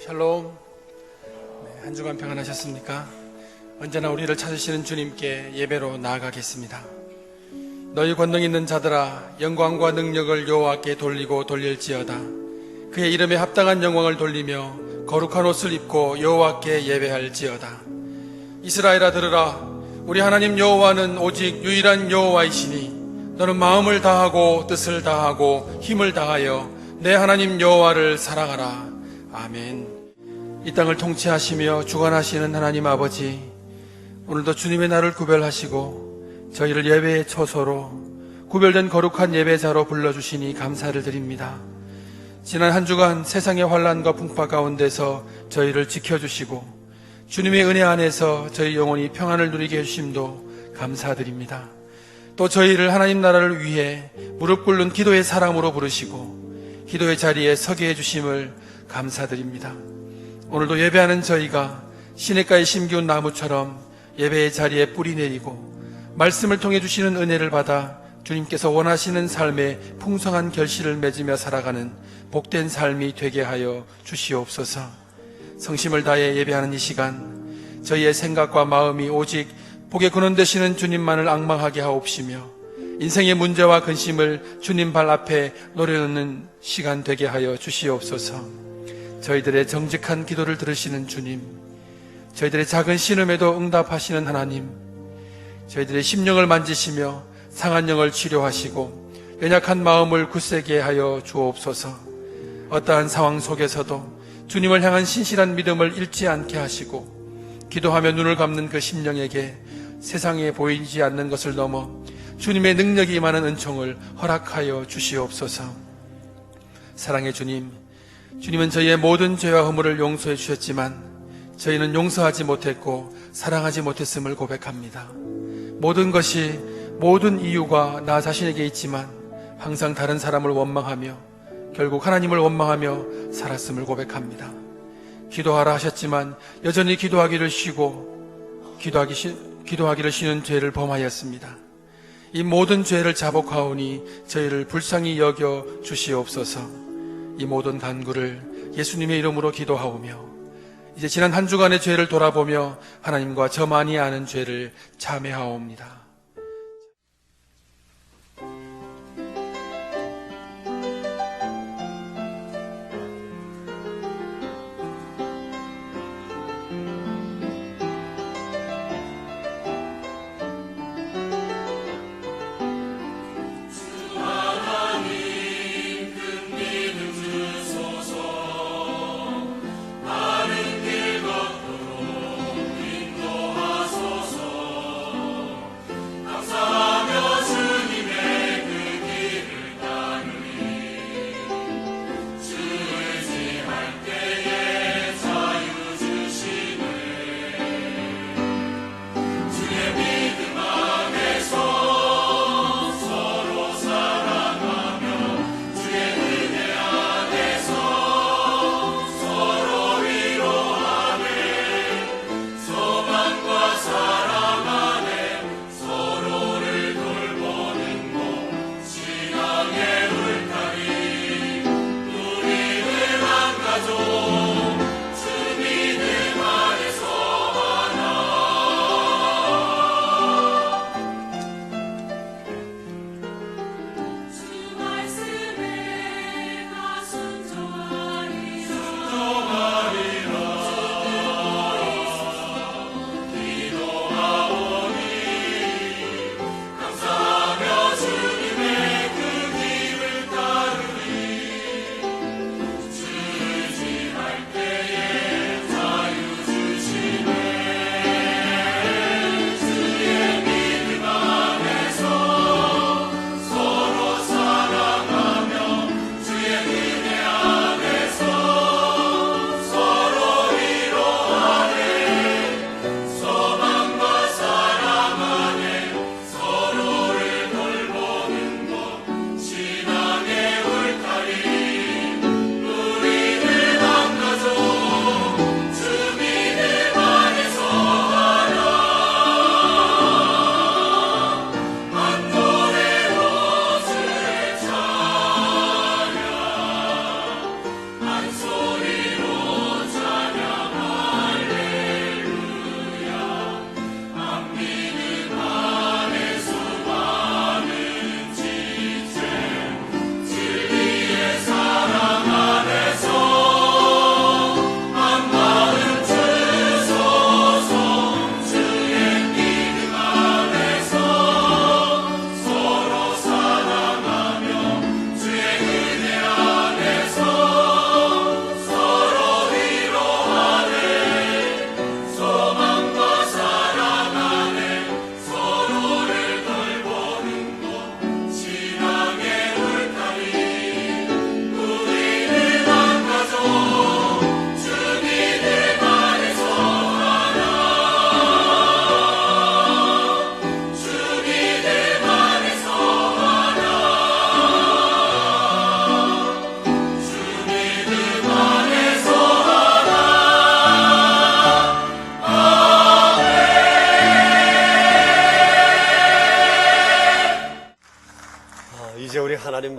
샬롬. 한 주간 평안하셨습니까? 언제나 우리를 찾으시는 주님께 예배로 나아가겠습니다. 너희 권능 있는 자들아, 영광과 능력을 여호와께 돌리고 돌릴지어다. 그의 이름에 합당한 영광을 돌리며 거룩한 옷을 입고 여호와께 예배할지어다. 이스라엘아 들으라. 우리 하나님 여호와는 오직 유일한 여호와이시니 너는 마음을 다하고 뜻을 다하고 힘을 다하여 내 하나님 여호와를 사랑하라. 아멘. 이 땅을 통치하시며 주관하시는 하나님 아버지, 오늘도 주님의 날을 구별하시고 저희를 예배의 처소로 구별된 거룩한 예배자로 불러주시니 감사를 드립니다. 지난 한 주간 세상의 환난과 풍파 가운데서 저희를 지켜주시고 주님의 은혜 안에서 저희 영혼이 평안을 누리게 해주심도 감사드립니다. 또 저희를 하나님 나라를 위해 무릎 꿇는 기도의 사람으로 부르시고 기도의 자리에 서게 해주심을 감사드립니다. 오늘도 예배하는 저희가 시냇가에 심기운 나무처럼 예배의 자리에 뿌리 내리고 말씀을 통해 주시는 은혜를 받아 주님께서 원하시는 삶의 풍성한 결실을 맺으며 살아가는 복된 삶이 되게 하여 주시옵소서. 성심을 다해 예배하는 이 시간 저희의 생각과 마음이 오직 복의 근원 되시는 주님만을 앙망하게 하옵시며 인생의 문제와 근심을 주님 발 앞에 노려놓는 시간 되게 하여 주시옵소서. 저희들의 정직한 기도를 들으시는 주님, 저희들의 작은 신음에도 응답하시는 하나님, 저희들의 심령을 만지시며 상한 영을 치료하시고 연약한 마음을 굳세게 하여 주옵소서. 어떠한 상황 속에서도 주님을 향한 신실한 믿음을 잃지 않게 하시고 기도하며 눈을 감는 그 심령에게 세상에 보이지 않는 것을 넘어 주님의 능력이 임하는 은총을 허락하여 주시옵소서. 사랑의 주님, 주님은 저희의 모든 죄와 허물을 용서해 주셨지만 저희는 용서하지 못했고 사랑하지 못했음을 고백합니다. 모든 것이 모든 이유가 나 자신에게 있지만 항상 다른 사람을 원망하며 결국 하나님을 원망하며 살았음을 고백합니다. 기도하라 하셨지만 여전히 기도하기를 쉬고 기도하기를 쉬는 죄를 범하였습니다. 이 모든 죄를 자복하오니 저희를 불쌍히 여겨 주시옵소서. 이 모든 간구를 예수님의 이름으로 기도하오며 이제 지난 한 주간의 죄를 돌아보며 하나님과 저만이 아는 죄를 참회하옵니다.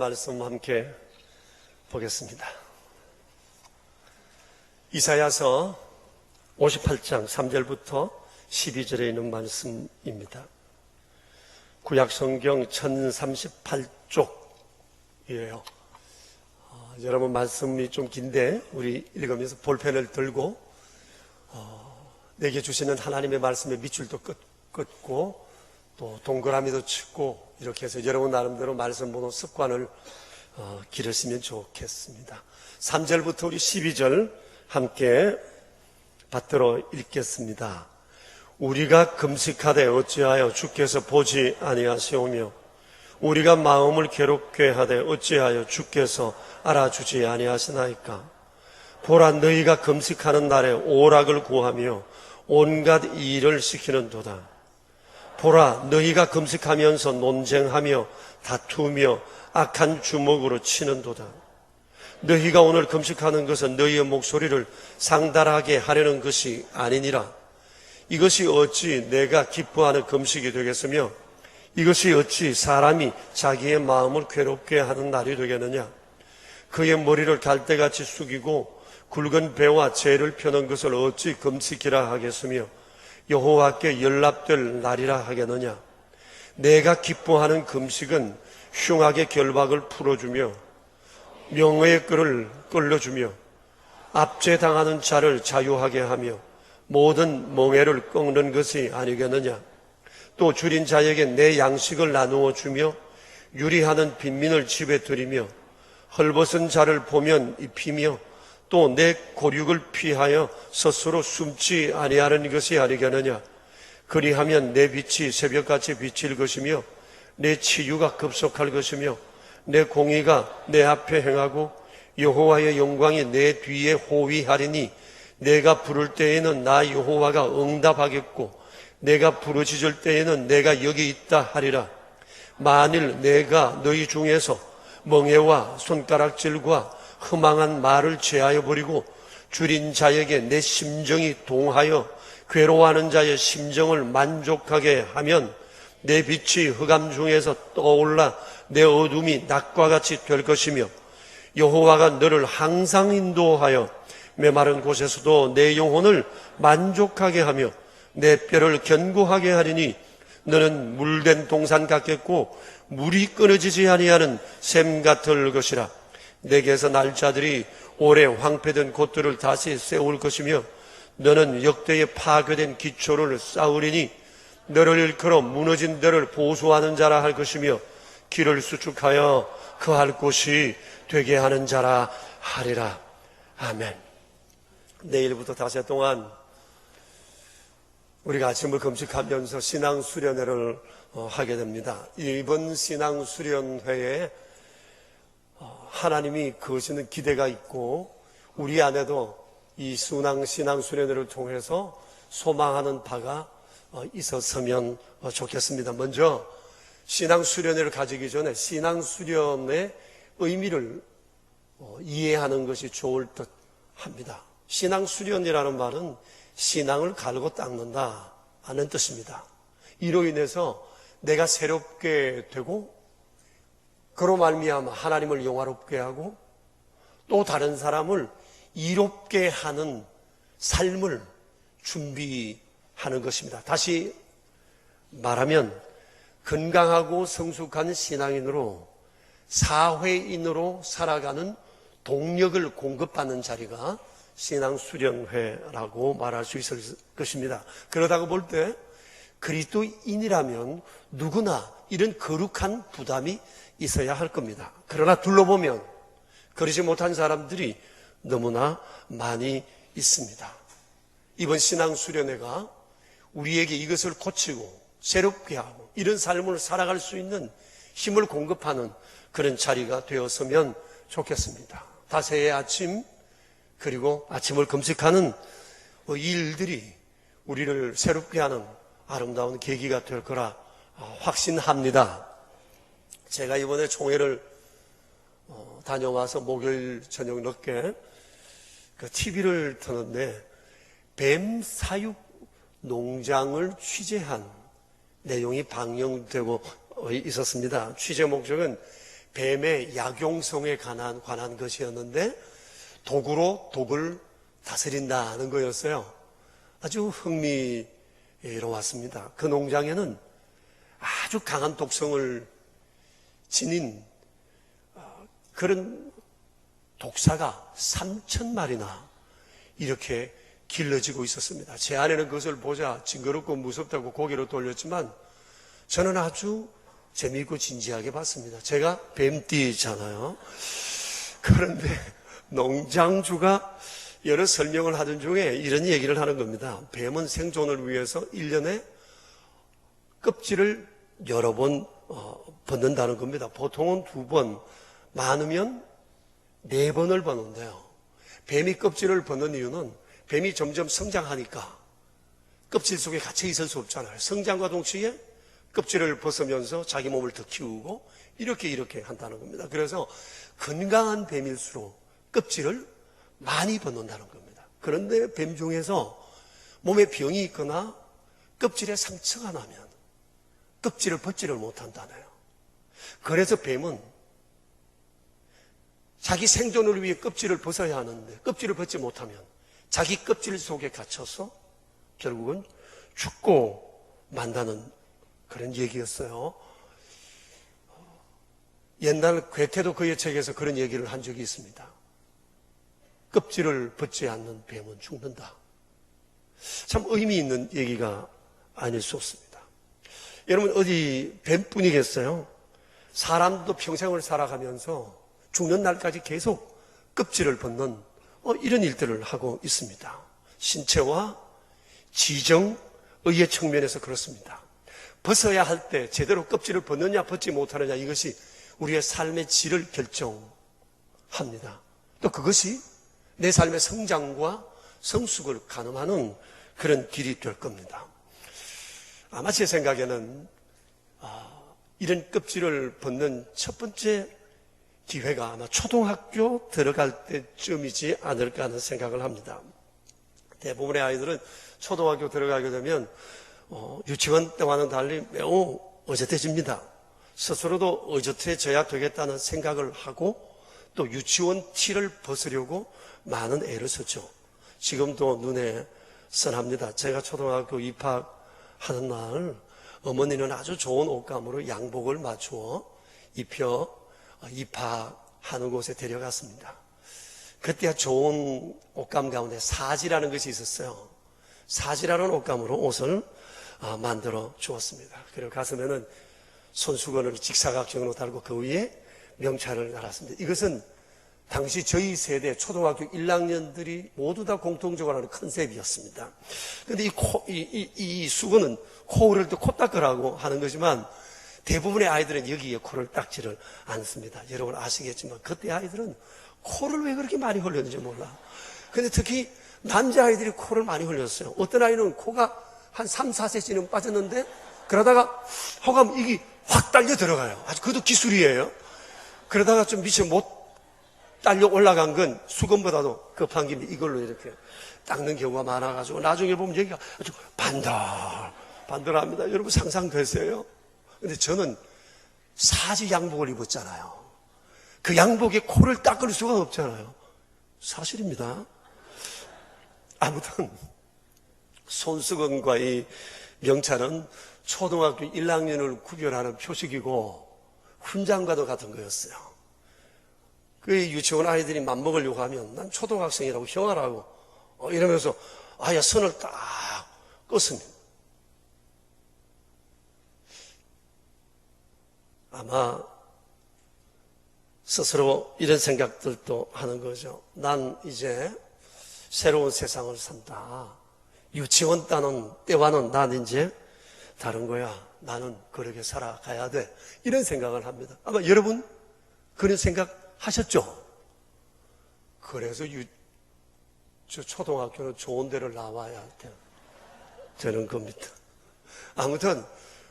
말씀 함께 보겠습니다. 이사야서 58장 3절부터 12절에 있는 말씀입니다. 구약성경 1038쪽이에요. 여러분 말씀이 좀 긴데 우리 읽으면서 볼펜을 들고 내게 주시는 하나님의 말씀에 밑줄도 끊고 또 동그라미도 치고 이렇게 해서 여러분 나름대로 말씀 보는 습관을 기르시면 좋겠습니다. 3절부터 우리 12절 함께 받들어 읽겠습니다. 우리가 금식하되 어찌하여 주께서 보지 아니하시오며 우리가 마음을 괴롭게 하되 어찌하여 주께서 알아주지 아니하시나이까. 보라, 너희가 금식하는 날에 오락을 구하며 온갖 일을 시키는도다. 보라, 너희가 금식하면서 논쟁하며 다투며 악한 주먹으로 치는도다. 너희가 오늘 금식하는 것은 너희의 목소리를 상달하게 하려는 것이 아니니라. 이것이 어찌 내가 기뻐하는 금식이 되겠으며 이것이 어찌 사람이 자기의 마음을 괴롭게 하는 날이 되겠느냐. 그의 머리를 갈대같이 숙이고 굵은 배와 재를 펴는 것을 어찌 금식이라 하겠으며 여호와께 연락될 날이라 하겠느냐. 내가 기뻐하는 금식은 흉악의 결박을 풀어주며 명예의 끈을 끌어주며 압제당하는 자를 자유하게 하며 모든 멍에를 꺾는 것이 아니겠느냐. 또 줄인 자에게 내 양식을 나누어 주며 유리하는 빈민을 집에 들이며 헐벗은 자를 보면 입히며 또 내 고륙을 피하여 스스로 숨지 아니하는 것이 아니겠느냐. 그리하면 내 빛이 새벽같이 비칠 것이며 내 치유가 급속할 것이며 내 공의가 내 앞에 행하고 여호와의 영광이 내 뒤에 호위하리니 내가 부를 때에는 나 여호와가 응답하겠고 내가 부르짖을 때에는 내가 여기 있다 하리라. 만일 내가 너희 중에서 멍에와 손가락질과 허망한 말을 제하여 버리고 줄인 자에게 내 심정이 동하여 괴로워하는 자의 심정을 만족하게 하면 내 빛이 흑암 중에서 떠올라 내 어둠이 낮과 같이 될 것이며 여호와가 너를 항상 인도하여 메마른 곳에서도 내 영혼을 만족하게 하며 내 뼈를 견고하게 하리니 너는 물된 동산 같겠고 물이 끊어지지 아니하는 샘 같을 것이라. 내게서 날 자들이 오래 황폐된 곳들을 다시 세울 것이며 너는 역대에 파괴된 기초를 쌓으리니 너를 일컬어 무너진 데를 보수하는 자라 할 것이며 길을 수축하여 거할 곳이 되게 하는 자라 하리라. 아멘. 내일부터 닷새 동안 우리가 아침을 금식하면서 신앙수련회를 하게 됩니다. 이번 신앙수련회에 하나님이 거시는 기대가 있고 우리 안에도 이 신앙수련회를 통해서 소망하는 바가 있었으면 좋겠습니다. 먼저 신앙수련회를 가지기 전에 신앙수련의 의미를 이해하는 것이 좋을 듯 합니다. 신앙수련이라는 말은 신앙을 갈고 닦는다 하는 뜻입니다. 이로 인해서 내가 새롭게 되고 그로 말미암아 하나님을 영화롭게 하고 또 다른 사람을 이롭게 하는 삶을 준비하는 것입니다. 다시 말하면 건강하고 성숙한 신앙인으로 사회인으로 살아가는 동력을 공급받는 자리가 신앙수련회라고 말할 수 있을 것입니다. 그러다가 볼 때 그리스도인이라면 누구나 이런 거룩한 부담이 있어야 할 겁니다. 그러나 둘러보면 그러지 못한 사람들이 너무나 많이 있습니다. 이번 신앙수련회가 우리에게 이것을 고치고 새롭게 하고 이런 삶을 살아갈 수 있는 힘을 공급하는 그런 자리가 되었으면 좋겠습니다. 다새의 아침 그리고 아침을 금식하는 이 일들이 우리를 새롭게 하는 아름다운 계기가 될 거라 확신합니다. 제가 이번에 총회를 다녀와서 목요일 저녁 늦게 그 TV를 트는데 뱀 사육 농장을 취재한 내용이 방영되고 있었습니다. 취재 목적은 뱀의 약용성에 관한 것이었는데 독으로 독을 다스린다는 거였어요. 아주 흥미로웠습니다. 그 농장에는 아주 강한 독성을 지닌 그런 독사가 3,000마리나 이렇게 길러지고 있었습니다. 제 아내는 그것을 보자 징그럽고 무섭다고 고개를 돌렸지만 저는 아주 재미있고 진지하게 봤습니다. 제가 뱀띠잖아요. 그런데 농장주가 여러 설명을 하던 중에 이런 얘기를 하는 겁니다. 뱀은 생존을 위해서 1년에 껍질을 여러 번 벗는다는 겁니다. 보통은 2번, 많으면 4번을 벗는데요. 뱀이 껍질을 벗는 이유는 뱀이 점점 성장하니까 껍질 속에 갇혀 있을 수 없잖아요. 성장과 동시에 껍질을 벗으면서 자기 몸을 더 키우고 이렇게 한다는 겁니다. 그래서 건강한 뱀일수록 껍질을 많이 벗는다는 겁니다. 그런데 뱀 중에서 몸에 병이 있거나 껍질에 상처가 나면 껍질을 벗지를 못한다네요. 그래서 뱀은 자기 생존을 위해 껍질을 벗어야 하는데 껍질을 벗지 못하면 자기 껍질 속에 갇혀서 결국은 죽고 만다는 그런 얘기였어요. 옛날 괴테도 그의 책에서 그런 얘기를 한 적이 있습니다. 껍질을 벗지 않는 뱀은 죽는다. 참 의미 있는 얘기가 아닐 수 없습니다. 여러분 어디 뱀뿐이겠어요? 사람도 평생을 살아가면서 죽는 날까지 계속 껍질을 벗는 이런 일들을 하고 있습니다. 신체와 지정의의 측면에서 그렇습니다. 벗어야 할 때 제대로 껍질을 벗느냐 벗지 못하느냐 이것이 우리의 삶의 질을 결정합니다. 또 그것이 내 삶의 성장과 성숙을 가늠하는 그런 길이 될 겁니다. 아마 제 생각에는 이런 껍질을 벗는 첫 번째 기회가 아마 초등학교 들어갈 때쯤이지 않을까 하는 생각을 합니다. 대부분의 아이들은 초등학교 들어가게 되면 유치원 때와는 달리 매우 의젓해집니다. 스스로도 의젓해져야 되겠다는 생각을 하고 또 유치원 티를 벗으려고 많은 애를 쓰죠. 지금도 눈에 선합니다. 제가 초등학교 입학하는 날 어머니는 아주 좋은 옷감으로 양복을 맞추어 입혀 입학하는 곳에 데려갔습니다. 그때 좋은 옷감 가운데 사지라는 것이 있었어요. 사지라는 옷감으로 옷을 만들어 주었습니다. 그리고 가슴에는 손수건을 직사각형으로 달고 그 위에 명찰을 달았습니다. 이것은 당시 저희 세대 초등학교 1학년들이 모두 다 공통적으로 하는 컨셉이었습니다. 그런데 이 수건은 코 고를 때 코 닦으라고 하는 거지만 대부분의 아이들은 여기에 코를 닦지를 않습니다. 여러분 아시겠지만 그때 아이들은 코를 왜 그렇게 많이 흘렸는지 몰라. 근데 특히 남자아이들이 코를 많이 흘렸어요. 어떤 아이는 코가 한 3, 4cm는 빠졌는데 그러다가 호감 이게 확 딸려 들어가요. 아주 그것도 기술이에요. 그러다가 좀 미처 못 딸려 올라간 건 수건보다도 급한 김에 이걸로 이렇게 닦는 경우가 많아가지고 나중에 보면 여기가 아주 반들합니다. 여러분 상상되세요? 근데 저는 사지 양복을 입었잖아요. 그 양복에 코를 닦을 수가 없잖아요. 사실입니다. 아무튼 손수건과 이 명찰은 초등학교 1학년을 구별하는 표식이고 훈장과도 같은 거였어요. 그 유치원 아이들이 맘먹으려고 하면 난 초등학생이라고 형아라고 이러면서 아예 선을 딱 껐습니다. 아마 스스로 이런 생각들도 하는 거죠. 난 이제 새로운 세상을 산다. 유치원 때와는 난 이제 다른 거야. 나는 그렇게 살아가야 돼. 이런 생각을 합니다. 아마 여러분 그런 생각 하셨죠? 그래서 초등학교는 좋은 데를 나와야 되는 겁니다. 아무튼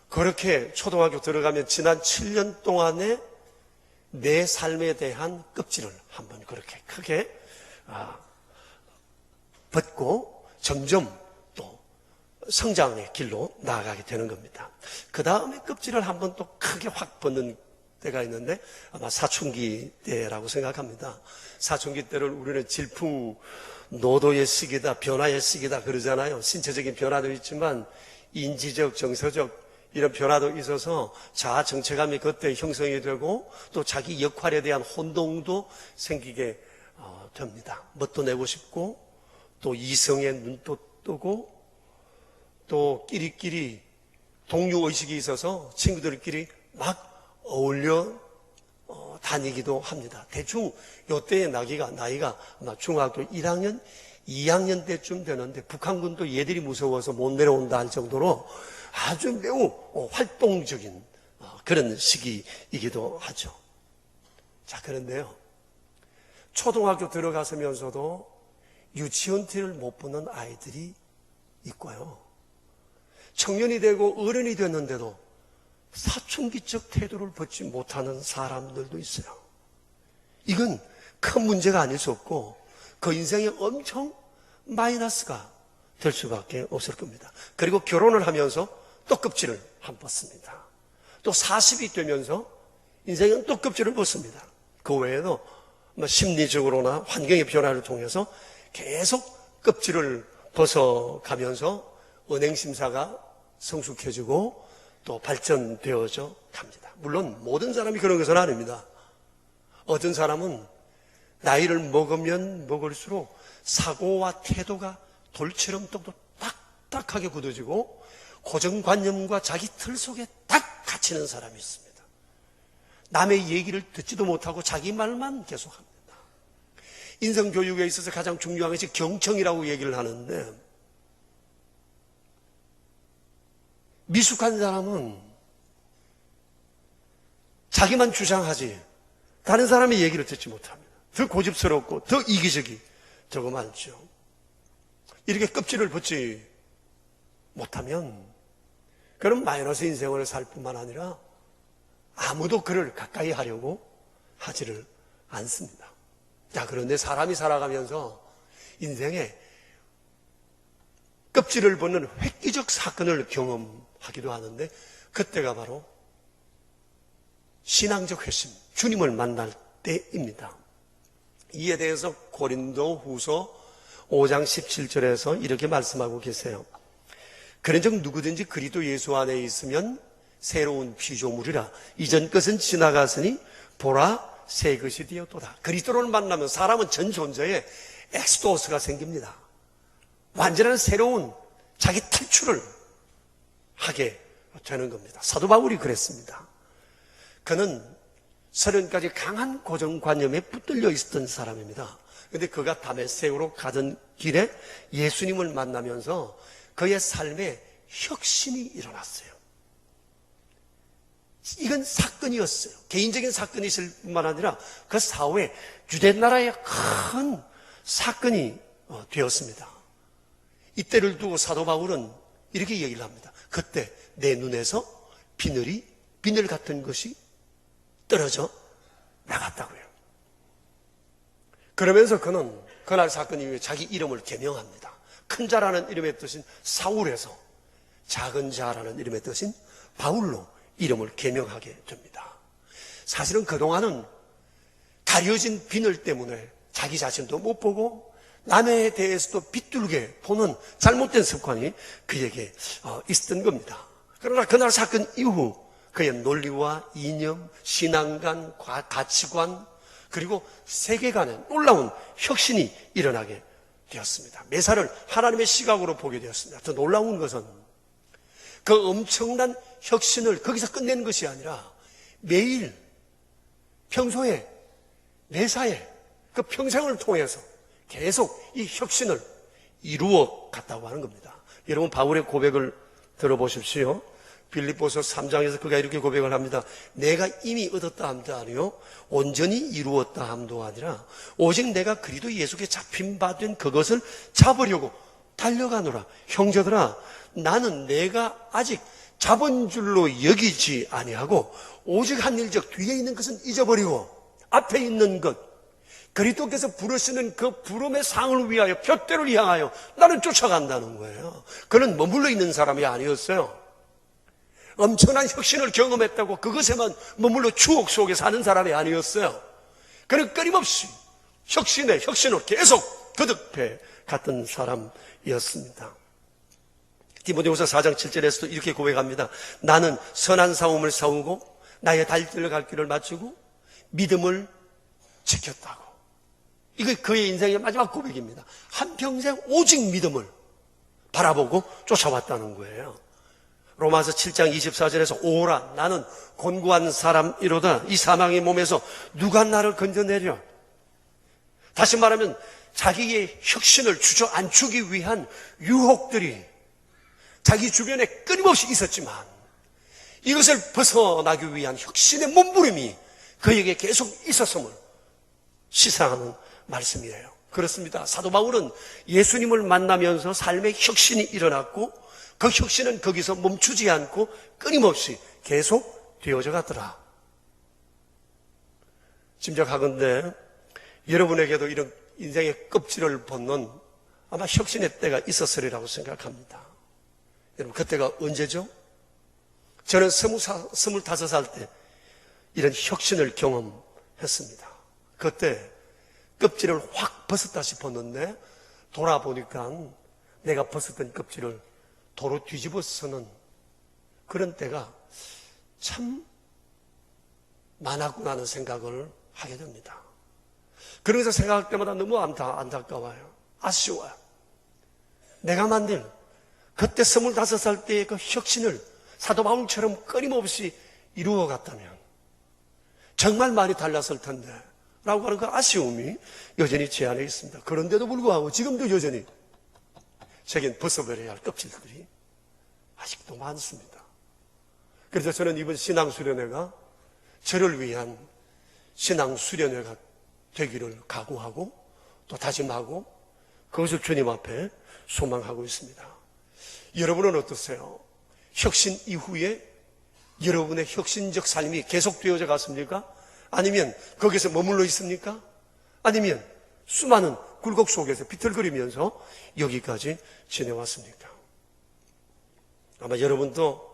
그렇게 초등학교 들어가면 지난 7년 동안의 내 삶에 대한 껍질을 한번 그렇게 크게 벗고 점점 또 성장의 길로 나아가게 되는 겁니다. 그 다음에 껍질을 한번 또 크게 확 벗는 때가 있는데 아마 사춘기 때라고 생각합니다. 사춘기 때를 우리는 질풍노도의 시기다, 변화의 시기다 그러잖아요. 신체적인 변화도 있지만 인지적, 정서적 이런 변화도 있어서 자아 정체감이 그때 형성이 되고 또 자기 역할에 대한 혼동도 생기게 됩니다. 멋도 내고 싶고 또 이성의 눈도 뜨고 또 끼리끼리 동료의식이 있어서 친구들끼리 막 어울려 다니기도 합니다. 대충 요때의 나이가 아마 중학교 1학년, 2학년 때쯤 되는데 북한군도 얘들이 무서워서 못 내려온다 할 정도로 아주 매우 활동적인 그런 시기이기도 하죠. 자, 그런데요. 초등학교 들어가서면서도 유치원 티를 못 보는 아이들이 있고요. 청년이 되고 어른이 됐는데도 사춘기적 태도를 벗지 못하는 사람들도 있어요. 이건 큰 문제가 아닐 수 없고 그 인생에 엄청 마이너스가 될 수밖에 없을 겁니다. 그리고 결혼을 하면서 또 껍질을 한 벗습니다. 또 40이 되면서 인생은 또 껍질을 벗습니다. 그 외에도 심리적으로나 환경의 변화를 통해서 계속 껍질을 벗어가면서 은행심사가 성숙해지고 또 발전되어져 갑니다. 물론 모든 사람이 그런 것은 아닙니다. 어떤 사람은 나이를 먹으면 먹을수록 사고와 태도가 돌처럼 또 딱딱하게 굳어지고 고정관념과 자기 틀 속에 딱 갇히는 사람이 있습니다. 남의 얘기를 듣지도 못하고 자기 말만 계속합니다. 인성교육에 있어서 가장 중요한 것이 경청이라고 얘기를 하는데 미숙한 사람은 자기만 주장하지 다른 사람의 얘기를 듣지 못합니다. 더 고집스럽고 더 이기적이 저거 많죠. 이렇게 껍질을 벗지 못하면 그런 마이너스 인생을 살 뿐만 아니라 아무도 그를 가까이 하려고 하지를 않습니다. 자, 그런데 사람이 살아가면서 인생에 껍질을 벗는 획기적 사건을 경험하기도 하는데 그때가 바로 신앙적 회심, 주님을 만날 때입니다. 이에 대해서 고린도 후서 5장 17절에서 이렇게 말씀하고 계세요. 그런즉 누구든지 그리스도 예수 안에 있으면 새로운 피조물이라 이전 것은 지나갔으니 보라 새 것이 되었도다. 그리스도를 만나면 사람은 전 존재에 엑스도스가 생깁니다. 완전한 새로운 자기 탈출을 하게 되는 겁니다. 사도 바울이 그랬습니다. 그는 30까지 강한 고정관념에 붙들려 있었던 사람입니다. 그런데 그가 다메섹으로 가던 길에 예수님을 만나면서 그의 삶에 혁신이 일어났어요. 이건 사건이었어요. 개인적인 사건이실 뿐만 아니라 그 사후에 유대나라의 큰 사건이 되었습니다. 이때를 두고 사도 바울은 이렇게 얘기를 합니다. 그때 내 눈에서 비늘 같은 것이 떨어져 나갔다고요. 그러면서 그는 그날 사건 이후에 자기 이름을 개명합니다. 큰 자라는 이름의 뜻인 사울에서 작은 자라는 이름의 뜻인 바울로 이름을 개명하게 됩니다. 사실은 그동안은 가려진 비늘 때문에 자기 자신도 못 보고 남에 대해서도 비뚤게 보는 잘못된 습관이 그에게 있었던 겁니다. 그러나 그날 사건 이후 그의 논리와 이념, 신앙관, 가치관 그리고 세계관에 놀라운 혁신이 일어나게 되었습니다. 매사를 하나님의 시각으로 보게 되었습니다. 더 놀라운 것은 그 엄청난 혁신을 거기서 끝내는 것이 아니라 매일 평소에 매사에 그 평생을 통해서 계속 이 혁신을 이루어 갔다고 하는 겁니다. 여러분 바울의 고백을 들어보십시오. 빌립보서 3장에서 그가 이렇게 고백을 합니다. 내가 이미 얻었다 함도 아니요 온전히 이루었다 함도 아니라 오직 내가 그리스도 예수께 잡힌 바 된 그것을 잡으려고 달려가노라. 형제들아 나는 내가 아직 잡은 줄로 여기지 아니하고 오직 한 일적 뒤에 있는 것은 잊어버리고 앞에 있는 것 그리스도께서 부르시는 그 부름의 상을 위하여 푯대를 향하여 나는 쫓아간다는 거예요. 그는 머물러 있는 사람이 아니었어요. 엄청난 혁신을 경험했다고 그것에만 머물러 추억 속에 사는 사람이 아니었어요. 그는 끊임없이 혁신으로 계속 거듭해 갔던 사람이었습니다. 디모데후서 4장 7절에서도 이렇게 고백합니다. 나는 선한 싸움을 싸우고 나의 달려갈 길을 마치고 믿음을 지켰다고. 이거 그의 인생의 마지막 고백입니다. 한평생 오직 믿음을 바라보고 쫓아왔다는 거예요. 로마서 7장 24절에서 오라 나는 곤고한 사람이로다. 이 사망의 몸에서 누가 나를 건져내려. 다시 말하면 자기의 혁신을 주저앉추기 위한 유혹들이 자기 주변에 끊임없이 있었지만 이것을 벗어나기 위한 혁신의 몸부림이 그에게 계속 있었음을 시사하는 말씀이에요. 그렇습니다. 사도 바울은 예수님을 만나면서 삶의 혁신이 일어났고 그 혁신은 거기서 멈추지 않고 끊임없이 계속 되어져 갔더라. 짐작하건대 여러분에게도 이런 인생의 껍질을 벗는 아마 혁신의 때가 있었으리라고 생각합니다. 여러분 그때가 언제죠? 저는 25살 때 이런 혁신을 경험했습니다. 그때 껍질을 확 벗었다 싶었는데 돌아보니까 내가 벗었던 껍질을 도로 뒤집어 쓰는 그런 때가 참 많았구나 하는 생각을 하게 됩니다. 그러면서 생각할 때마다 너무 안타까워요. 아쉬워요. 내가 만든 그때 25살 때의 그 혁신을 사도 바울처럼 끊임없이 이루어갔다면 정말 많이 달랐을 텐데 라고 하는 그 아쉬움이 여전히 제 안에 있습니다. 그런데도 불구하고 지금도 여전히 제겐 벗어버려야 할 껍질들이 아직도 많습니다. 그래서 저는 이번 신앙수련회가 저를 위한 신앙수련회가 되기를 각오하고 또 다짐하고 그것을 주님 앞에 소망하고 있습니다. 여러분은 어떠세요? 혁신 이후에 여러분의 혁신적 삶이 계속되어져 갔습니까? 아니면 거기서 머물러 있습니까? 아니면 수많은 굴곡 속에서 비틀거리면서 여기까지 지내왔습니까? 아마 여러분도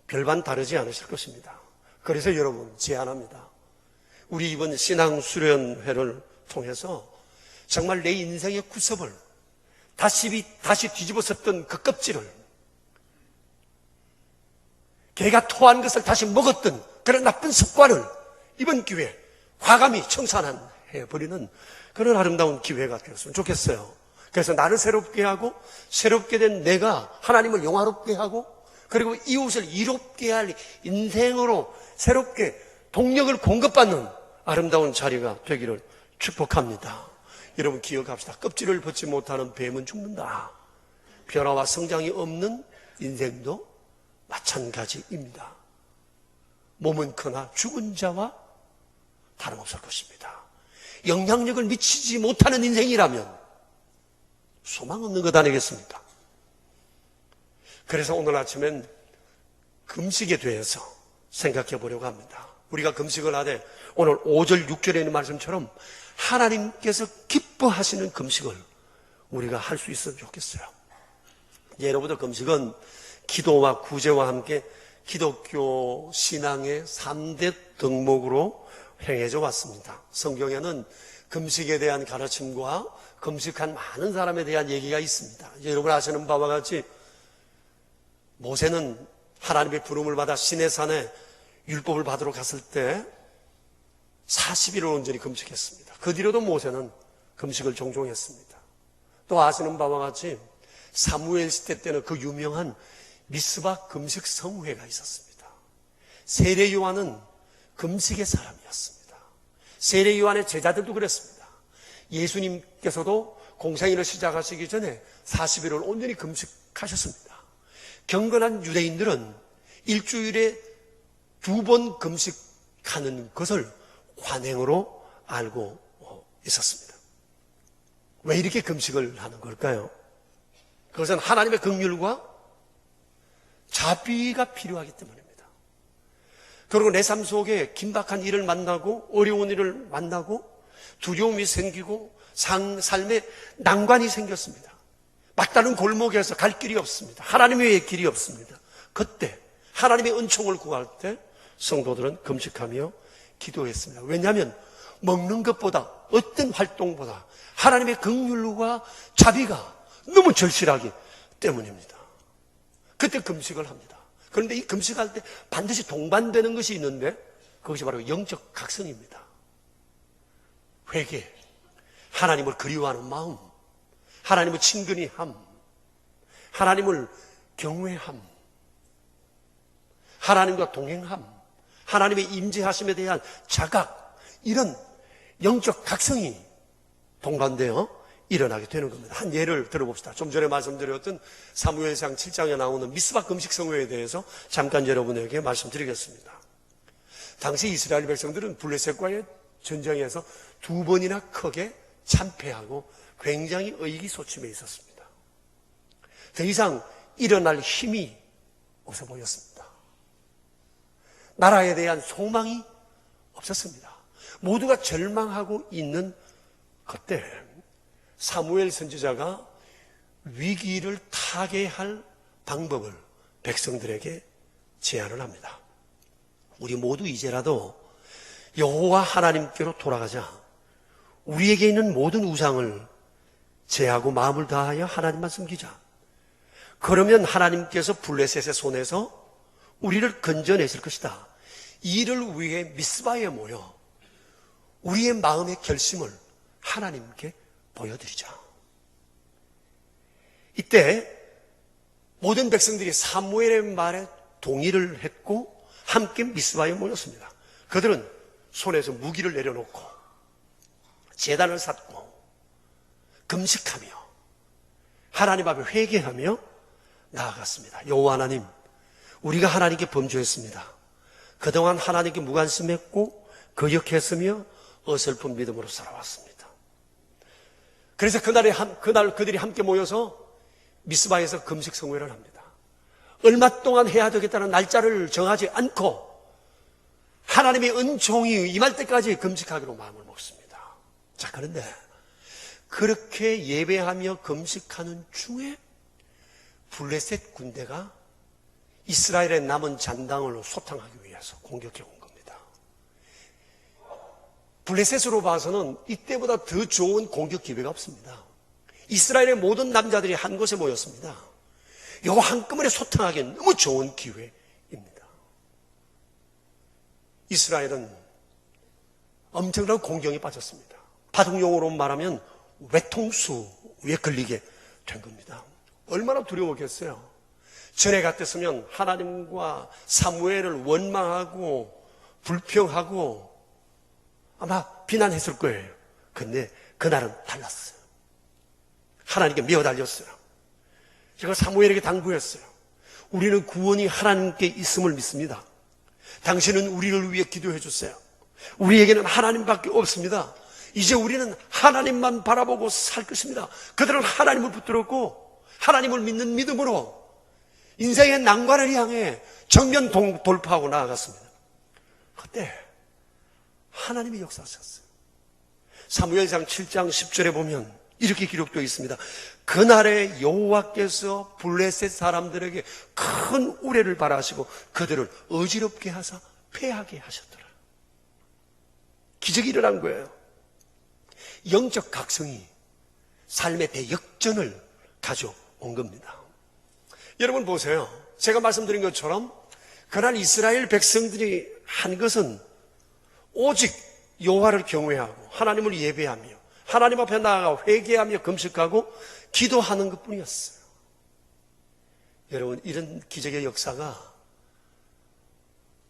별반 다르지 않으실 것입니다. 그래서 여러분 제안합니다. 우리 이번 신앙수련회를 통해서 정말 내 인생의 구섭을 다시 뒤집어 썼던 그 껍질을 개가 토한 것을 다시 먹었던 그런 나쁜 습관을 이번 기회에 과감히 청산해버리는 그런 아름다운 기회가 되었으면 좋겠어요. 그래서 나를 새롭게 하고 새롭게 된 내가 하나님을 영화롭게 하고 그리고 이웃을 이롭게 할 인생으로 새롭게 동력을 공급받는 아름다운 자리가 되기를 축복합니다. 여러분 기억합시다. 껍질을 벗지 못하는 뱀은 죽는다. 변화와 성장이 없는 인생도 마찬가지입니다. 몸은 크나 죽은 자와 다름없을 것입니다. 영향력을 미치지 못하는 인생이라면 소망 없는 것 아니겠습니까? 그래서 오늘 아침엔 금식에 대해서 생각해 보려고 합니다. 우리가 금식을 하되 오늘 5절 6절에 있는 말씀처럼 하나님께서 기뻐하시는 금식을 우리가 할 수 있으면 좋겠어요. 예로부터 금식은 기도와 구제와 함께 기독교 신앙의 3대 덕목으로 행해져 왔습니다. 성경에는 금식에 대한 가르침과 금식한 많은 사람에 대한 얘기가 있습니다. 여러분 아시는 바와 같이 모세는 하나님의 부름을 받아 시내산에 율법을 받으러 갔을 때 40일을 온전히 금식했습니다. 그 뒤로도 모세는 금식을 종종 했습니다. 또 아시는 바와 같이 사무엘 시대 때는 그 유명한 미스바 금식 성회가 있었습니다. 세례 요한은 금식의 사람이었습니다. 세례 요한의 제자들도 그랬습니다. 예수님께서도 공생애를 시작하시기 전에 40일을 온전히 금식하셨습니다. 경건한 유대인들은 일주일에 2번 금식하는 것을 관행으로 알고 있었습니다. 왜 이렇게 금식을 하는 걸까요? 그것은 하나님의 긍휼과 자비가 필요하기 때문입니다. 그리고 내 삶 속에 긴박한 일을 만나고 어려운 일을 만나고 두려움이 생기고 삶에 난관이 생겼습니다. 막다른 골목에서 갈 길이 없습니다. 하나님 외에 길이 없습니다. 그때 하나님의 은총을 구할 때 성도들은 금식하며 기도했습니다. 왜냐하면 먹는 것보다, 어떤 활동보다 하나님의 긍휼과 자비가 너무 절실하기 때문입니다. 그때 금식을 합니다. 그런데 이 금식할 때 반드시 동반되는 것이 있는데 그것이 바로 영적 각성입니다. 회개, 하나님을 그리워하는 마음, 하나님을 친근히 함, 하나님을 경외함, 하나님과 동행함, 하나님의 임재하심에 대한 자각, 이런 영적 각성이 동반되어 일어나게 되는 겁니다. 한 예를 들어봅시다. 좀 전에 말씀드렸던 사무엘상 7장에 나오는 미스바 금식 성회에 대해서 잠깐 여러분에게 말씀드리겠습니다. 당시 이스라엘 백성들은 블레셋과의 전쟁에서 2번이나 크게 참패하고 굉장히 의기소침해 있었습니다. 더 이상 일어날 힘이 없어 보였습니다. 나라에 대한 소망이 없었습니다. 모두가 절망하고 있는 그때 사무엘 선지자가 위기를 타개할 방법을 백성들에게 제안을 합니다. 우리 모두 이제라도 여호와 하나님께로 돌아가자. 우리에게 있는 모든 우상을 제하고 마음을 다하여 하나님만 섬기자. 그러면 하나님께서 블레셋의 손에서 우리를 건져내실 것이다. 이를 위해 미스바에 모여 우리의 마음의 결심을 하나님께 보여드리자. 이때 모든 백성들이 사무엘의 말에 동의를 했고 함께 미스바에 모였습니다. 그들은 손에서 무기를 내려놓고 제단을 쌓고 금식하며 하나님 앞에 회개하며 나아갔습니다. 여호와 하나님, 우리가 하나님께 범죄했습니다. 그동안 하나님께 무관심했고 거역했으며 어설픈 믿음으로 살아왔습니다. 그래서 그날 그들이 함께 모여서 미스바에서 금식 성회를 합니다. 얼마 동안 해야 되겠다는 날짜를 정하지 않고 하나님의 은총이 임할 때까지 금식하기로 마음을 먹습니다. 자, 그런데 그렇게 예배하며 금식하는 중에 블레셋 군대가 이스라엘의 남은 잔당을 소탕하기 위해서 공격해 온 겁니다. 블레셋으로 봐서는 이때보다 더 좋은 공격 기회가 없습니다. 이스라엘의 모든 남자들이 한 곳에 모였습니다. 이거 한꺼번에 소탕하기엔 너무 좋은 기회입니다. 이스라엘은 엄청난 공경에 빠졌습니다. 바둑용어로 말하면 외통수에 걸리게 된 겁니다. 얼마나 두려웠겠어요. 전에 같았으면 하나님과 사무엘을 원망하고 불평하고 아마 비난했을 거예요. 근데 그날은 달랐어요. 하나님께 미어달렸어요. 제가 사무엘에게 당부했어요. 우리는 구원이 하나님께 있음을 믿습니다. 당신은 우리를 위해 기도해 주세요. 우리에게는 하나님밖에 없습니다. 이제 우리는 하나님만 바라보고 살 것입니다. 그들은 하나님을 붙들었고 하나님을 믿는 믿음으로 인생의 난관을 향해 정면 돌파하고 나아갔습니다. 그때 하나님이 역사하셨어요. 사무엘상 7장 10절에 보면 이렇게 기록되어 있습니다. 그날에 여호와께서 블레셋 사람들에게 큰 우레를 발하시고 그들을 어지럽게 하사 패하게 하셨더라. 기적이 일어난 거예요. 영적 각성이 삶의 대역전을 가져온 겁니다. 여러분 보세요. 제가 말씀드린 것처럼 그날 이스라엘 백성들이 한 것은 오직 여호와를 경외하고 하나님을 예배하며 하나님 앞에 나아가 회개하며 금식하고 기도하는 것뿐이었어요. 여러분, 이런 기적의 역사가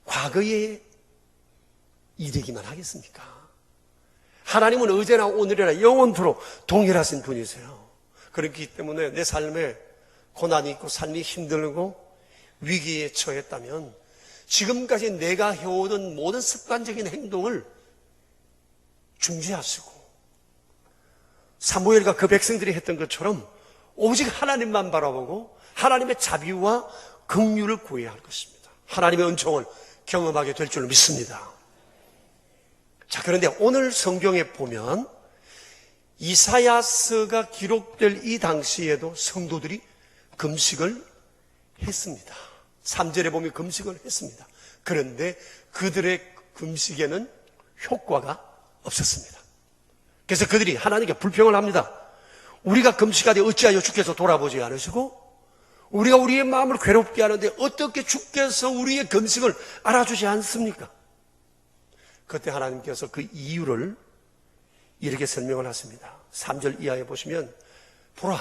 과거의 일이기만 하겠습니까? 하나님은 어제나 오늘이나 영원토록 동일하신 분이세요. 그렇기 때문에 내 삶에 고난이 있고 삶이 힘들고 위기에 처했다면 지금까지 내가 해오던 모든 습관적인 행동을 중지하시고 사무엘과 그 백성들이 했던 것처럼 오직 하나님만 바라보고 하나님의 자비와 긍휼을 구해야 할 것입니다. 하나님의 은총을 경험하게 될 줄 믿습니다. 자, 그런데 오늘 성경에 보면 이사야서가 기록될 이 당시에도 성도들이 금식을 했습니다. 3절에 보면 금식을 했습니다. 그런데 그들의 금식에는 효과가 없었습니다. 그래서 그들이 하나님께 불평을 합니다. 우리가 금식하되 어찌하여 주께서 돌아보지 않으시고 우리가 우리의 마음을 괴롭게 하는데 어떻게 주께서 우리의 금식을 알아주지 않습니까? 그때 하나님께서 그 이유를 이렇게 설명을 하십니다. 3절 이하에 보시면 보라,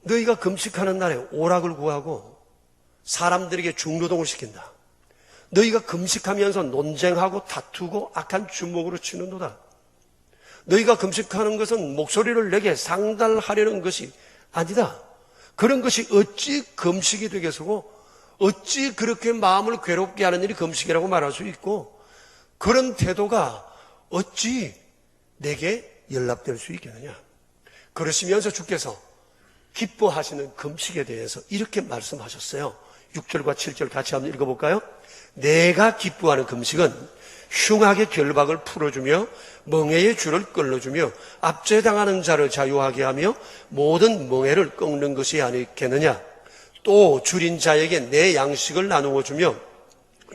너희가 금식하는 날에 오락을 구하고 사람들에게 중노동을 시킨다. 너희가 금식하면서 논쟁하고 다투고 악한 주먹으로 치는도다. 너희가 금식하는 것은 목소리를 내게 상달하려는 것이 아니다. 그런 것이 어찌 금식이 되겠고 어찌 그렇게 마음을 괴롭게 하는 일이 금식이라고 말할 수 있고 그런 태도가 어찌 내게 연락될 수 있겠느냐. 그러시면서 주께서 기뻐하시는 금식에 대해서 이렇게 말씀하셨어요. 6절과 7절 같이 한번 읽어볼까요? 내가 기뻐하는 금식은 흉악의 결박을 풀어주며 멍에의 줄을 끌어주며 압제당하는 자를 자유하게 하며 모든 멍에를 꺾는 것이 아니겠느냐. 또 줄인 자에게 내 양식을 나누어 주며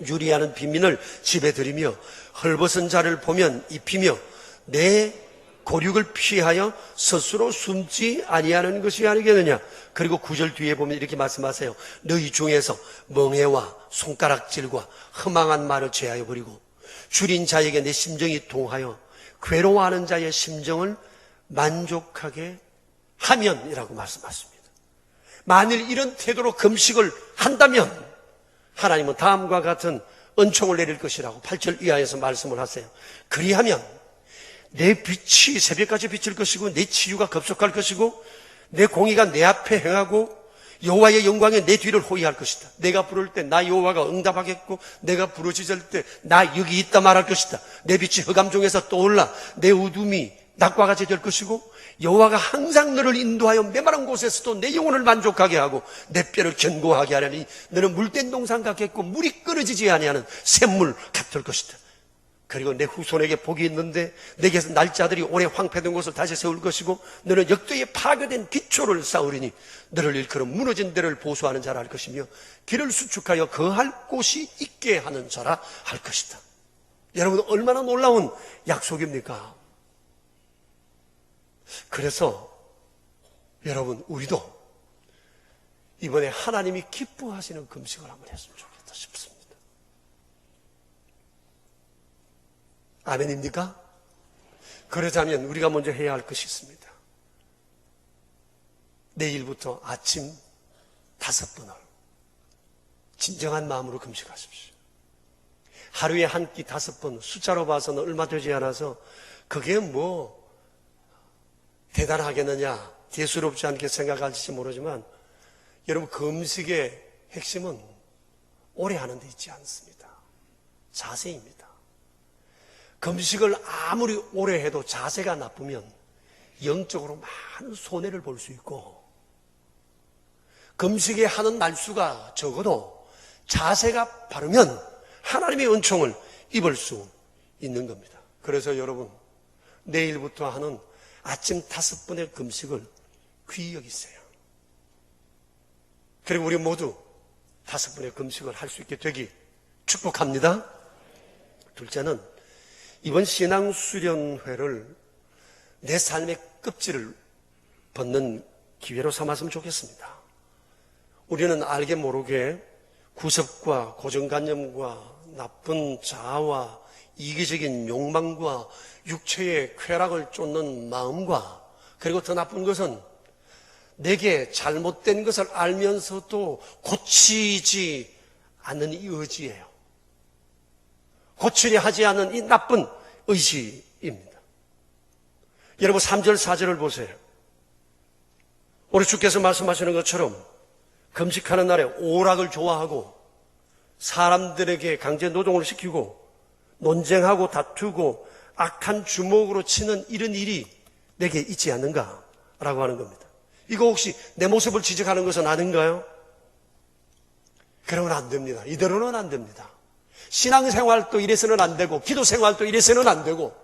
유리하는 빈민을 집에 들이며 헐벗은 자를 보면 입히며 내 고륙을 피하여 스스로 숨지 아니하는 것이 아니겠느냐. 그리고 9절 뒤에 보면 이렇게 말씀하세요. 너희 중에서 멍에와 손가락질과 허망한 말을 제하여 버리고 줄인 자에게 내 심정이 동하여 괴로워하는 자의 심정을 만족하게 하면이라고 말씀하십니다. 만일 이런 태도로 금식을 한다면 하나님은 다음과 같은 은총을 내릴 것이라고 8절 이하에서 말씀을 하세요. 그리하면 내 빛이 새벽까지 비칠 것이고 내 치유가 급속할 것이고 내 공의가 내 앞에 행하고 여호와의 영광이 내 뒤를 호위할 것이다. 내가 부를 때 나 여호와가 응답하겠고 내가 부르짖을 때 나 여기 있다 말할 것이다. 내 빛이 흑암 중에서 떠올라 내 어둠이 낮과 같이 될 것이고 여호와가 항상 너를 인도하여 메마른 곳에서도 내 영혼을 만족하게 하고 내 뼈를 견고하게 하려니 너는 물된 동산 같겠고 물이 끊어지지 아니하는 샘물 같을 것이다. 그리고 내 후손에게 복이 있는데 내게서 날짜들이 오래 황폐된 곳을 다시 세울 것이고 너는 역도에 파괴된 기초를 쌓으리니 너를 일컬어 무너진 데를 보수하는 자라 할 것이며 길을 수축하여 거할 곳이 있게 하는 자라 할 것이다. 여러분 얼마나 놀라운 약속입니까? 그래서 여러분 우리도 이번에 하나님이 기뻐하시는 금식을 한번 했으면 좋겠다 싶습니다. 아멘입니까? 그러자면 우리가 먼저 해야 할 것이 있습니다. 내일부터 아침 5번을 진정한 마음으로 금식하십시오. 하루에 한 끼 5번, 숫자로 봐서는 얼마 되지 않아서 그게 뭐 대단하겠느냐, 대수롭지 않게 생각할지 모르지만 여러분 금식의 핵심은 오래 하는 데 있지 않습니다. 자세입니다. 금식을 아무리 오래 해도 자세가 나쁘면 영적으로 많은 손해를 볼 수 있고 금식에 하는 날수가 적어도 자세가 바르면 하나님의 은총을 입을 수 있는 겁니다. 그래서 여러분 내일부터 하는 아침 5번의 금식을 귀히 여기세요. 그리고 우리 모두 5번의 금식을 할 수 있게 되기 축복합니다. 둘째는 이번 신앙수련회를 내 삶의 껍질을 벗는 기회로 삼았으면 좋겠습니다. 우리는 알게 모르게 구습과 고정관념과 나쁜 자아와 이기적인 욕망과 육체의 쾌락을 쫓는 마음과 그리고 더 나쁜 것은 내게 잘못된 것을 알면서도 고치지 않는 이 의지예요. 고치려 하지 않는 이 나쁜 의지입니다. 여러분 3절 4절을 보세요. 우리 주께서 말씀하시는 것처럼 금식하는 날에 오락을 좋아하고 사람들에게 강제 노동을 시키고 논쟁하고 다투고 악한 주먹으로 치는 이런 일이 내게 있지 않는가라고 하는 겁니다. 이거 혹시 내 모습을 지적하는 것은 아닌가요? 그러면 안 됩니다. 이대로는 안 됩니다. 신앙생활도 이래서는 안 되고 기도생활도 이래서는 안 되고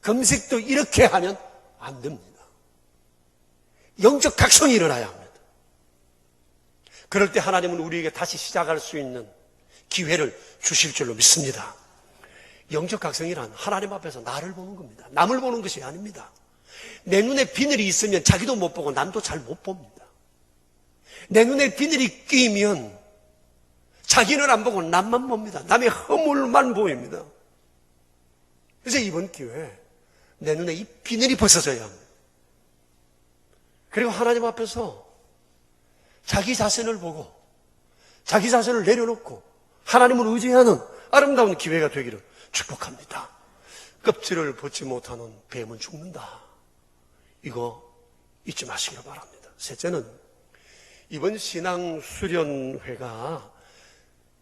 금식도 이렇게 하면 안 됩니다. 영적 각성이 일어나야 합니다. 그럴 때 하나님은 우리에게 다시 시작할 수 있는 기회를 주실 줄로 믿습니다. 영적 각성이란 하나님 앞에서 나를 보는 겁니다. 남을 보는 것이 아닙니다. 내 눈에 비늘이 있으면 자기도 못 보고 남도 잘 못 봅니다. 내 눈에 비늘이 끼면 자기는 안 보고 남만 봅니다. 남의 허물만 보입니다. 그래서 이번 기회에 내 눈에 이 비늘이 벗어져야 합니다. 그리고 하나님 앞에서 자기 자신을 보고 자기 자신을 내려놓고 하나님을 의지하는 아름다운 기회가 되기를 축복합니다. 껍질을 벗지 못하는 뱀은 죽는다. 이거 잊지 마시길 바랍니다. 셋째는 이번 신앙 수련회가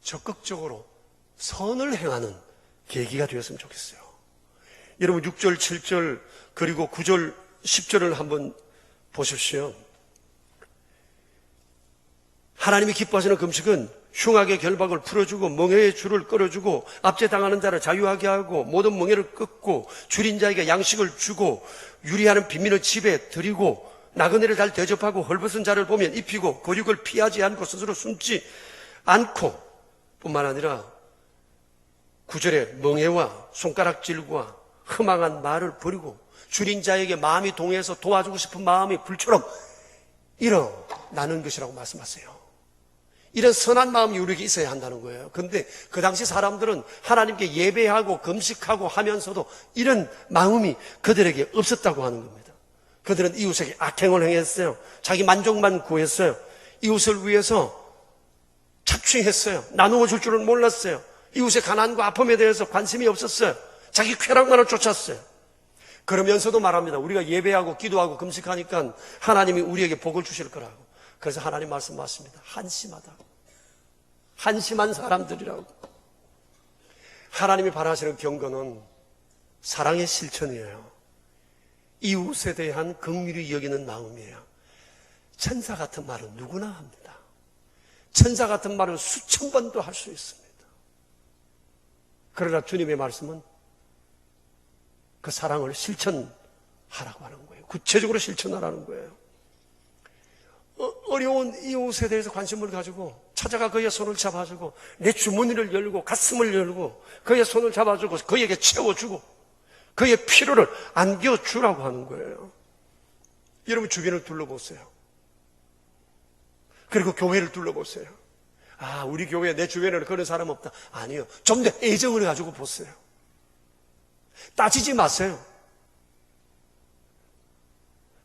적극적으로 선을 행하는 계기가 되었으면 좋겠어요. 여러분 6절, 7절 그리고 9절, 10절을 한번 보십시오. 하나님이 기뻐하시는 금식은 흉악의 결박을 풀어주고 멍에의 줄을 끌어주고 압제당하는 자를 자유하게 하고 모든 멍에를 끊고 줄인 자에게 양식을 주고 유리하는 빈민을 집에 들이고 나그네를 잘 대접하고 헐벗은 자를 보면 입히고 거륙을 피하지 않고 스스로 숨지 않고 뿐만 아니라 9절에 멍에와 손가락질과 흠앙한 말을 버리고 줄인 자에게 마음이 동해서 도와주고 싶은 마음이 불처럼 일어나는 것이라고 말씀하세요. 이런 선한 마음이 우리에게 있어야 한다는 거예요. 그런데 그 당시 사람들은 하나님께 예배하고 금식하고 하면서도 이런 마음이 그들에게 없었다고 하는 겁니다. 그들은 이웃에게 악행을 행했어요. 자기 만족만 구했어요. 이웃을 위해서 착취했어요. 나누어 줄 줄은 몰랐어요. 이웃의 가난과 아픔에 대해서 관심이 없었어요. 자기 쾌락만을 쫓았어요. 그러면서도 말합니다. 우리가 예배하고 기도하고 금식하니까 하나님이 우리에게 복을 주실 거라고. 그래서 하나님 말씀하십니다. 한심하다고. 한심한 사람들이라고. 하나님이 바라시는 경건은 사랑의 실천이에요. 이웃에 대한 긍휼히 여기는 마음이에요. 천사 같은 말은 누구나 합니다. 천사 같은 말은 수천 번도 할 수 있습니다. 그러나 주님의 말씀은 그 사랑을 실천하라고 하는 거예요. 구체적으로 실천하라는 거예요. 어려운 이웃에 대해서 관심을 가지고 찾아가 그의 손을 잡아주고 내 주머니를 열고 가슴을 열고 그의 손을 잡아주고 그에게 채워주고 그의 필요를 안겨주라고 하는 거예요. 여러분 주변을 둘러보세요. 그리고 교회를 둘러보세요. 아, 우리 교회에 내 주변에는 그런 사람 없다. 아니요. 좀 더 애정을 가지고 보세요. 따지지 마세요.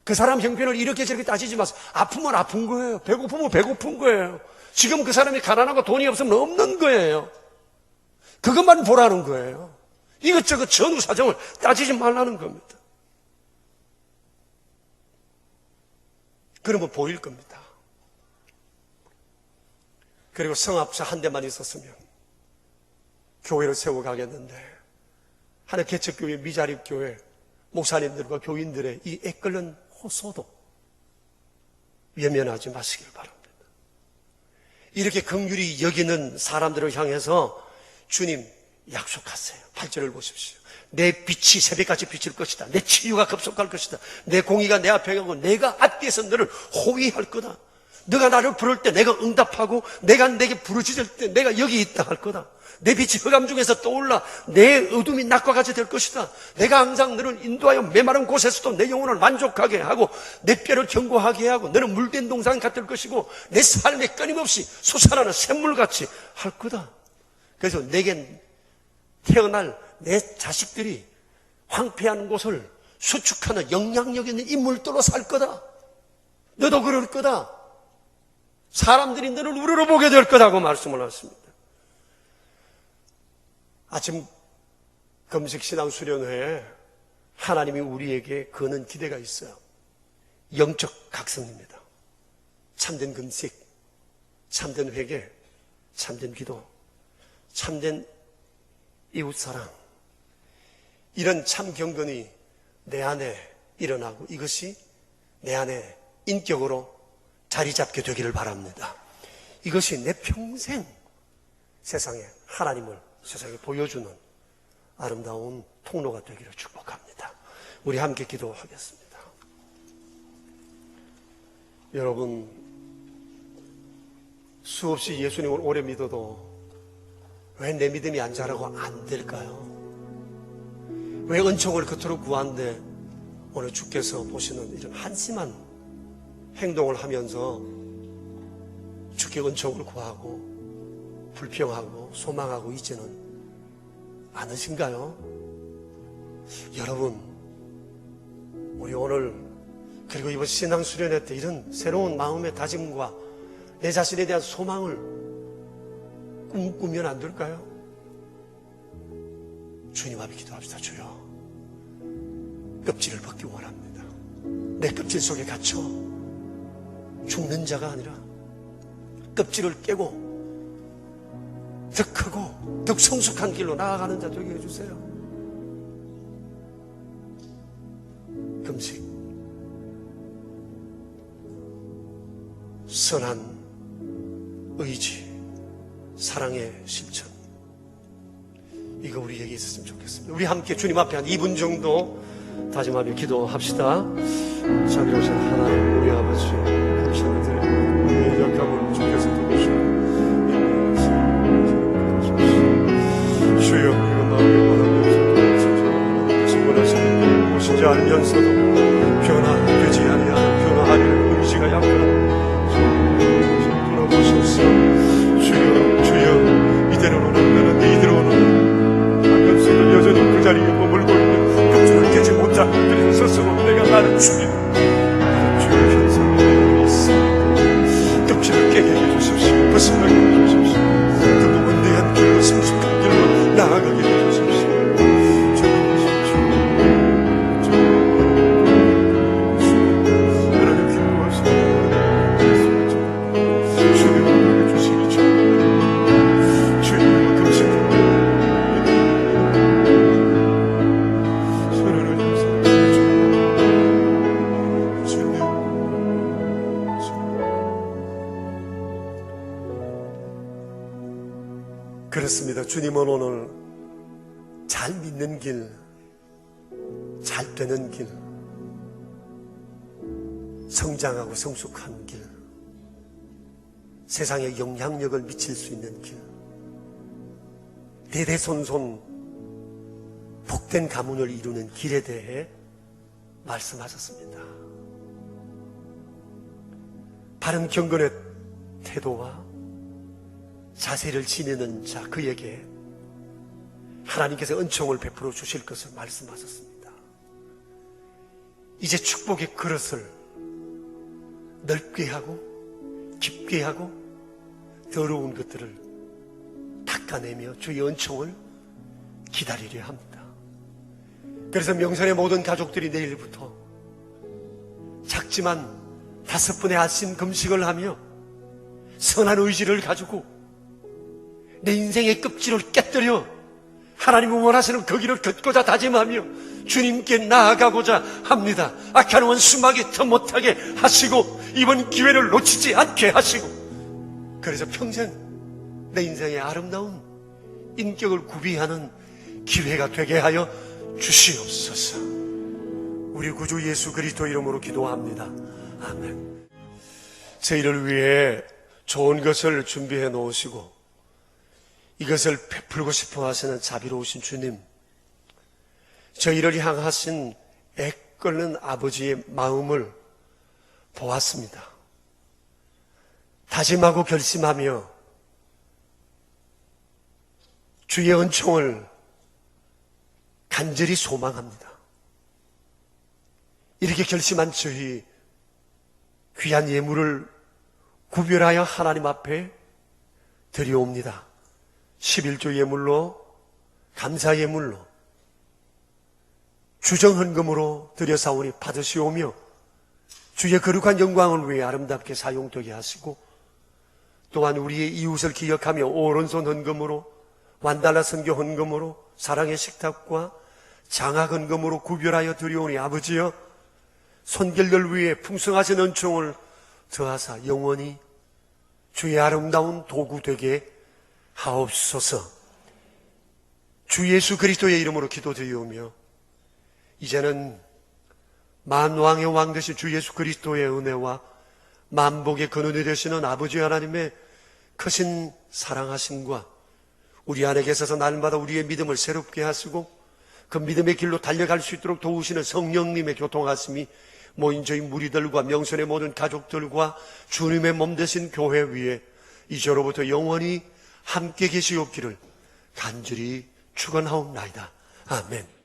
그 사람 형편을 이렇게 저렇게 따지지 마세요. 아프면 아픈 거예요. 배고프면 배고픈 거예요. 지금 그 사람이 가난하고 돈이 없으면 없는 거예요. 그것만 보라는 거예요. 이것저것 전후 사정을 따지지 말라는 겁니다. 그러면 보일 겁니다. 그리고 성합사 한 대만 있었으면 교회를 세워가겠는데 하나 개척교회, 미자립교회 목사님들과 교인들의 이 애끓는 호소도 외면하지 마시길 바랍니다. 이렇게 긍휼히 여기는 사람들을 향해서 주님 약속하세요. 8절을 보십시오. 내 빛이 새벽같이 비칠 것이다. 내 치유가 급속할 것이다. 내 공의가 내 앞에 가고 내가 앞뒤에서 너를 호위할 거다. 너가 나를 부를 때 내가 응답하고 내가 내게 부르짖을 때 내가 여기 있다 할 거다. 내 빛이 흑암 중에서 떠올라 내 어둠이 낮과 같이 될 것이다. 내가 항상 너를 인도하여 메마른 곳에서도 내 영혼을 만족하게 하고 내 뼈를 견고하게 하고 너는 물된 동산 같을 것이고 내 삶에 끊임없이 솟아나는 샘물같이 할 거다. 그래서 내겐 태어날 내 자식들이 황폐한 곳을 수축하는 영향력 있는 인물들로 살 거다. 너도 그럴 거다. 사람들이 너를 우러러보게 될 거다고 말씀을 하십니다. 아침 금식신앙 수련회에 하나님이 우리에게 거는 기대가 있어요. 영적 각성입니다. 참된 금식, 참된 회개, 참된 기도, 참된 이웃사랑, 이런 참 경건이 내 안에 일어나고 이것이 내 안에 인격으로 자리 잡게 되기를 바랍니다. 이것이 내 평생 세상에 하나님을 세상에 보여주는 아름다운 통로가 되기를 축복합니다. 우리 함께 기도하겠습니다. 여러분, 수없이 예수님을 오래 믿어도 왜 내 믿음이 안 자라고 안 될까요? 왜 은총을 그토록 구한데 오늘 주께서 보시는 이런 한심한 행동을 하면서 주께 은총을 구하고 불평하고 소망하고 있지는 않으신가요? 여러분, 우리 오늘 그리고 이번 신앙수련회 때 이런 새로운 마음의 다짐과 내 자신에 대한 소망을 꿈꾸면 안 될까요? 주님 앞에 기도합시다. 주여, 껍질을 벗기 원합니다. 내 껍질 속에 갇혀 죽는 자가 아니라 껍질을 깨고 더 크고 더 성숙한 길로 나아가는 자 되게 해주세요. 금식, 선한 의지, 사랑의 실천, 이거 우리에게 있었으면 좋겠습니다. 우리 함께 주님 앞에 한 2분 정도 다짐하며 기도합시다. 자비로 오신 하나님, 우리 아버지 감사를 드리고 우리의 약함을 주께서 도우시고 주여, 이거 마음에 원하면서도 충분하신 것인지 알면서도 변화되지 아니하는 변화하려는 의지가 약한 돌아보소서. 주여, 이대로는 안 되는데 이대로 오는 하면서도 여전히 그 자리에 머물고 있는 껍질을 깨지 못한 그런 스스로 내가 나를 죽이는 주의 현상이 있습니다. 껍질을 깨게 해주십시오. 벗어나게 해주십시오. 그 무건대한 길로 성숙한 길로 나아가게 해주십시오. 하나님 기도하시고 그렇습니다. 주님은 오늘 잘 믿는 길, 잘 되는 길, 성장하고 성숙한 길, 세상에 영향력을 미칠 수 있는 길, 대대손손 복된 가문을 이루는 길에 대해 말씀하셨습니다. 바른 경건의 태도와 자세를 지니는 자, 그에게 하나님께서 은총을 베풀어 주실 것을 말씀하셨습니다. 이제 축복의 그릇을 넓게 하고 깊게 하고 더러운 것들을 닦아내며 주의 은총을 기다리려 합니다. 그래서 명선의 모든 가족들이 내일부터 작지만 5번의 아침 금식을 하며 선한 의지를 가지고 내 인생의 껍질을 깨뜨려 하나님이 원하시는 그 길을 걷고자 다짐하며 주님께 나아가고자 합니다. 악한 원수막이 더 못하게 하시고 이번 기회를 놓치지 않게 하시고, 그래서 평생 내 인생의 아름다운 인격을 구비하는 기회가 되게 하여 주시옵소서. 우리 구주 예수 그리스도 이름으로 기도합니다. 아멘. 저희를 위해 좋은 것을 준비해 놓으시고 이것을 베풀고 싶어 하시는 자비로우신 주님, 저희를 향하신 애끓는 아버지의 마음을 보았습니다. 다짐하고 결심하며 주의 은총을 간절히 소망합니다. 이렇게 결심한 저희 귀한 예물을 구별하여 하나님 앞에 드려옵니다. 11조 예물로, 감사 예물로, 주정헌금으로 드려사오니 받으시오며 주의 거룩한 영광을 위해 아름답게 사용되게 하시고, 또한 우리의 이웃을 기억하며 오른손 헌금으로, 완달라 선교 헌금으로, 사랑의 식탁과 장학 헌금으로 구별하여 드려오니 아버지여, 손길들 위해 풍성하신 은총을 더하사 영원히 주의 아름다운 도구 되게 하옵소서. 주 예수 그리스도의 이름으로 기도드리오며 이제는 만왕의 왕 되신 주 예수 그리스도의 은혜와 만복의 근원이 되시는 아버지 하나님의 크신 사랑하심과 우리 안에 계셔서 날마다 우리의 믿음을 새롭게 하시고 그 믿음의 길로 달려갈 수 있도록 도우시는 성령님의 교통하심이 모인 저희 무리들과 명선의 모든 가족들과 주님의 몸 되신 교회 위에 이제로부터 영원히 함께 계시옵기를 간절히 축원하옵나이다. 아멘.